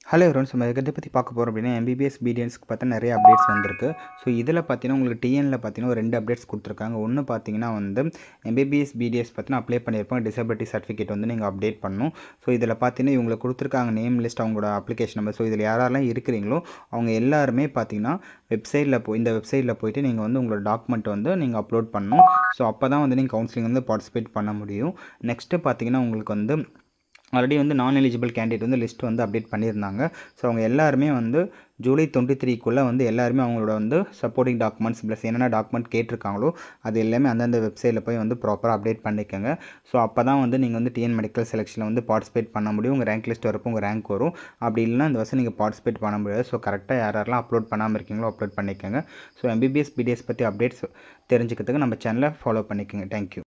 Hello everyone. நம்ம இதை பற்றி பார்க்க போகிறோம் அப்படின்னா எம்பிபிஎஸ் பிடிஎஸ்க்கு பார்த்தா நிறைய அப்டேட்ஸ் வந்திருக்கு. ஸோ இதில் பார்த்தீங்கன்னா உங்களுக்கு டிஎனில் பார்த்தீங்கன்னா ஒரு 2 அப்டேட்ஸ் கொடுத்துருக்காங்க. ஒன்று பார்த்தீங்கன்னா வந்து எம்பிபிஎஸ் பிடிஎஸ் பார்த்தீங்கன்னா அப்ளை பண்ணியிருப்பாங்க, டிசபிலிட்டி சர்டிஃபிகேட் வந்து நீங்கள் அப்டேட் பண்ணணும். ஸோ இதில் பார்த்தீங்கன்னா இவங்களுக்கு கொடுத்துருக்காங்க நேம் லிஸ்ட், அவங்களோட அப்ளிகேஷன் நம்பர். ஸோ இதில் யாரெல்லாம் இருக்கிறீங்களோ அவங்க எல்லாருமே பார்த்தீங்கன்னா இந்த வெப்சைட்டில் போயிட்டு நீங்கள் வந்து உங்களோட டாக்குமெண்ட் வந்து நீங்கள் அப்லோட் பண்ணணும். ஸோ அப்போ தான் வந்து நீங்கள் கவுன்சிலிங் வந்து பார்ட்டிசிபேட் பண்ண முடியும். நெக்ஸ்ட்டு பார்த்தீங்கன்னா உங்களுக்கு வந்து ஆல்ரெடி வந்து நான் எலிஜிபிள் கேண்டிடேட் வந்து லிஸ்ட் வந்து அப்டேட் பண்ணியிருந்தாங்க. ஸோ அவங்க எல்லாருமே வந்து ஜூலை 23க்குள்ளே வந்து எல்லாருமே அவங்களோட வந்து சப்போர்ட்டிங் டாக்குமெண்ட்ஸ் ப்ளஸ் என்னென்ன டாக்குமெண்ட் கேட்டிருக்காங்களோ அது எல்லாமே அந்தந்த வெப்சைட்டில் போய் வந்து ப்ராப்பராக அப்டேட் பண்ணிக்கோங்க. ஸோ அப்போ தான் வந்து நீங்கள் வந்து டிஎன் மெடிக்கல் செலெக்ஷனில் வந்து பார்ட்டிசிபேட் பண்ண முடியும். உங்கள் ரேங்க் லிஸ்ட் வரப்போ உங்கள் ரேங்க் வரும். அப்படி இல்லைனா இந்த வருஷம் நீங்கள் பார்ட்டிசிபேட் பண்ண முடியாது. ஸோ கரெக்டாக யாரெல்லாம் அப்லோட் பண்ணாமல் இருக்கீங்களோ அப்லோட் பண்ணிக்கோங்க. ஸோ எம்பிபிஎஸ் பிடிஎஸ் பற்றி அப்டேட்ஸ் தெரிஞ்சுக்கிறதுக்கு நம்ம சேனலை ஃபாலோ பண்ணிக்கோங்க. தேங்க்யூ.